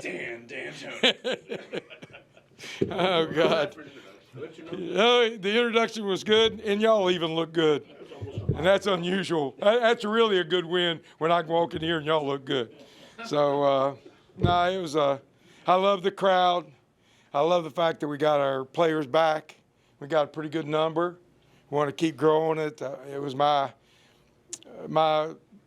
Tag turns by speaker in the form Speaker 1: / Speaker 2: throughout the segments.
Speaker 1: Dan Tony.
Speaker 2: Oh, God. The introduction was good, and y'all even look good. And that's unusual. That's really a good win when I can walk in here and y'all look good. So, no, it was I love the crowd. I love the fact that we got our players back. We got a pretty good number. We want to keep growing it. It was my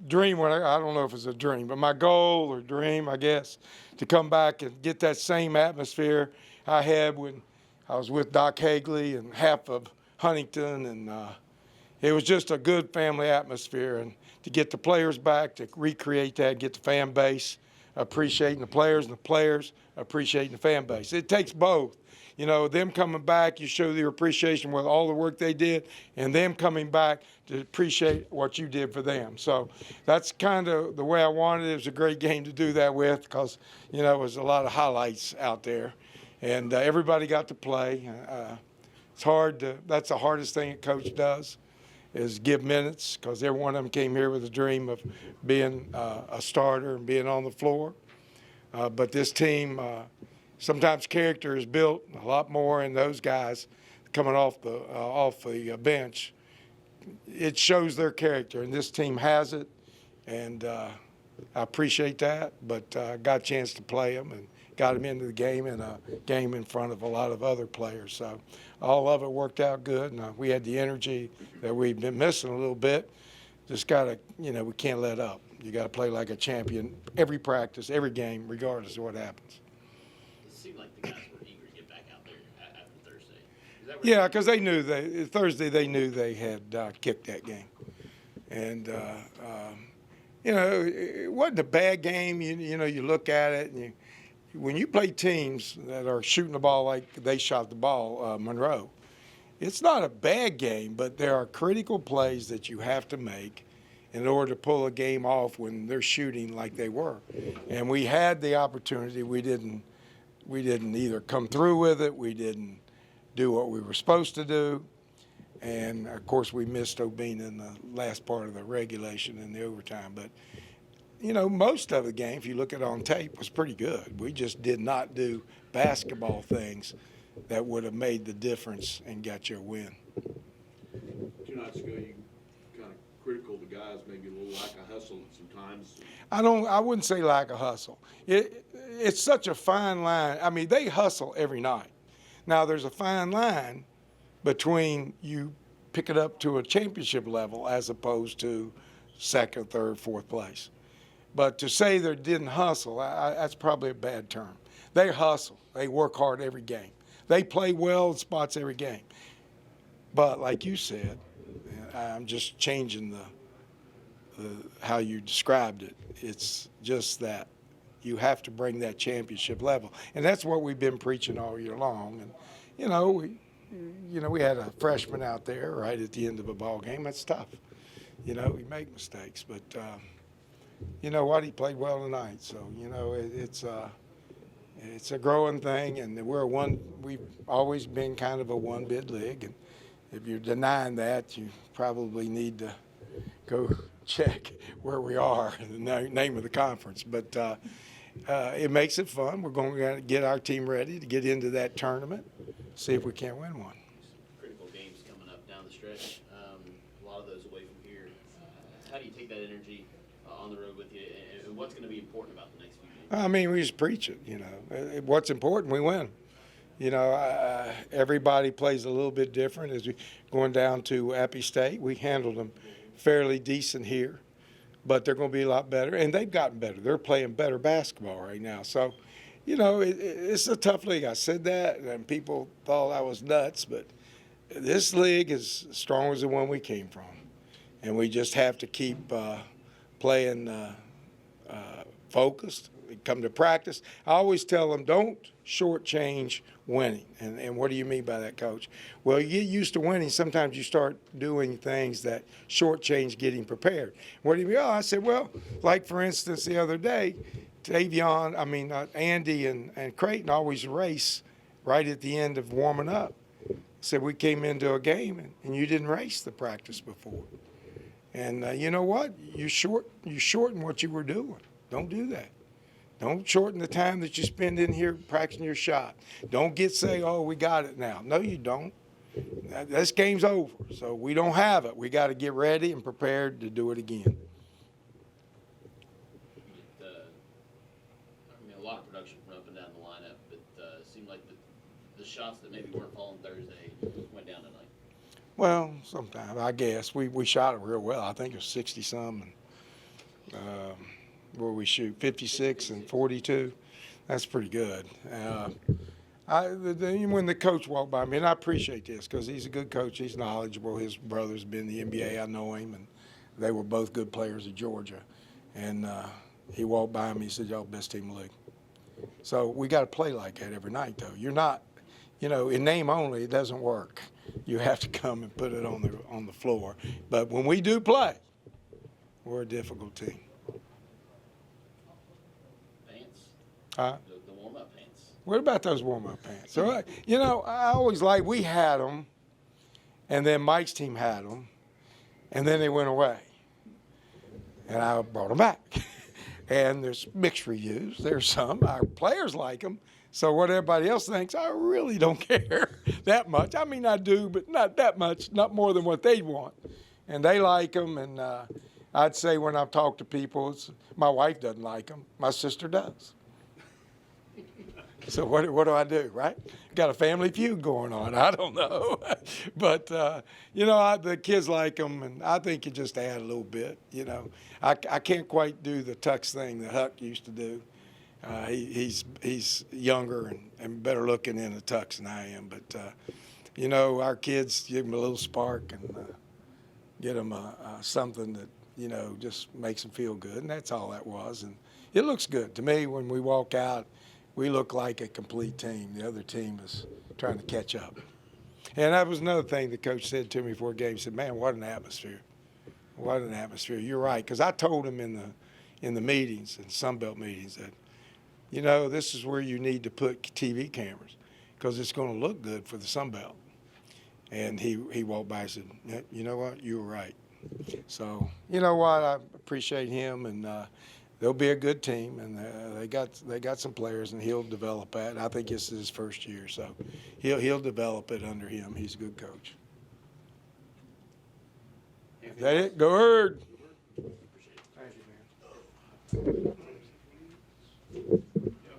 Speaker 2: dream when I don't know if it's a dream, but my goal or dream, I guess, to come back and get that same atmosphere I had when I was with Doc Hagley and half of Huntington, and it was just a good family atmosphere. And to get the players back, to recreate that, get the fan base appreciating the players and the players appreciating the fan base. It takes both. You know, them coming back, you show their appreciation with all the work they did, and them coming back to appreciate what you did for them. So that's kind of the way I wanted it. It was a great game to do that with because, you know, it was a lot of highlights out there. And everybody got to play. It's hard to, that's the hardest thing a coach does, is give minutes, because every one of them came here with a dream of being a starter and being on the floor. But this team, sometimes character is built a lot more in those guys coming off the bench. It shows their character, and this team has it, and I appreciate that. But I got a chance to play them and got them into the game, and a game in front of a lot of other players. So all of it worked out good, and we had the energy that we've been missing a little bit. Just got to, you know, we can't let up. You got to play like a champion every practice, every game, regardless of what happens.
Speaker 3: It seemed like the guys were eager to get back out there after Thursday. Is that
Speaker 2: Yeah, because they knew Thursday they knew they had kicked that game, and you know, it wasn't a bad game. You know, you look at it, and when you play teams that are shooting the ball like they shot the ball, Monroe, it's not a bad game, but there are critical plays that you have to make in order to pull a game off when they're shooting like they were. And we had the opportunity. We didn't either come through with it. We didn't do what we were supposed to do. And, of course, we missed Obina in the last part of the regulation and the overtime. But, you know, most of the game, if you look at it on tape, was pretty good. We just did not do basketball things that would have made the difference and got you a win.
Speaker 4: 2 nights ago, you kind of critical the guys, maybe a little lack of hustle at some times.
Speaker 2: I wouldn't say lack of hustle. It's such a fine line. I mean, they hustle every night. Now, there's a fine line between you pick it up to a championship level as opposed to second, third, fourth place. But to say they didn't hustle, that's probably a bad term. They hustle. They work hard every game. They play well in spots every game. But like you said, I'm just changing the how you described it. It's just that you have to bring that championship level, and that's what we've been preaching all year long. And we had a freshman out there right at the end of a ball game. That's tough. You know, we make mistakes, but you know what? He played well tonight. So you know, it's a growing thing, and we've always been kind of a one-bid league, and if you're denying that, you probably need to go check where we are, the name of the conference. But it makes it fun. We're going to get our team ready to get into that tournament, see if we can't win one.
Speaker 3: critical games coming up down the stretch? A lot of those away from here. How do you take that energy on the road with you, and what's going to be important about the next few games?
Speaker 2: I mean, we just preach it, you know. What's important, we win. You know, everybody plays a little bit different. As we going down to Appy State, we handled them fairly decent here, but they're going to be a lot better, and they've gotten better. They're playing better basketball right now. So, you know, it's a tough league. I said that, and people thought I was nuts, but this league is as strong as the one we came from, and we just have to keep playing focused. Come to practice. I always tell them, don't shortchange winning. And what do you mean by that, Coach? Well, you get used to winning. Sometimes you start doing things that shortchange getting prepared. What do you mean? Oh, I said, well, like, for instance, the other day, Andy and Creighton always race right at the end of warming up. I said, we came into a game, and you didn't race the practice before. And you know what? You shorten what you were doing. Don't do that. Don't shorten the time that you spend in here practicing your shot. Don't say, oh, we got it now. No, you don't. This game's over, so we don't have it. We got to get ready and prepared to do it again.
Speaker 3: I mean, a lot of production from up and down the lineup, but it seemed like the shots that maybe weren't falling Thursday went down tonight.
Speaker 2: Well, sometimes, I guess. We shot it real well. I think it was 60-some. Where we shoot 56 and 42. That's pretty good. When the coach walked by me, and I appreciate this because he's a good coach. He's knowledgeable. His brother's been in the NBA. I know him, and they were both good players at Georgia. And he walked by me. He said, "Y'all best team in the league." So we got to play like that every night, though. You're not, in name only, it doesn't work. You have to come and put it on the floor. But when we do play, we're a difficult team.
Speaker 3: Pants?
Speaker 2: Huh?
Speaker 3: The warm-up pants.
Speaker 2: What about those warm-up pants? So, I always we had them, and then Mike's team had them, and then they went away. And I brought them back. And there's mixed reviews. There's some. Our players like them. So what everybody else thinks, I really don't care that much. I mean, I do, but not that much, not more than what they want. And they like them, and I'd say when I've talked to people, my wife doesn't like them. My sister does. So what do I do, right? Got a family feud going on. I don't know. But, the kids like them, and I think you just add a little bit, I can't quite do the tux thing that Huck used to do. He's younger and better looking in a tux than I am. But, our kids, give them a little spark and get them something that, just makes them feel good. And that's all that was. And it looks good. To me, when we walk out, we look like a complete team. The other team is trying to catch up. And that was another thing the coach said to me before the game. He said, "Man, what an atmosphere. What an atmosphere." You're right. Because I told him in the meetings, in Sunbelt meetings, that, this is where you need to put TV cameras because it's going to look good for the Sunbelt. And he walked by and said, "Yeah, you know what? You were right." So, you know what? I appreciate him, and they'll be a good team, and they got some players, and he'll develop that. I think this is his first year, so he'll develop it under him. He's a good coach. Is that it? Go Herd. Thank you, man.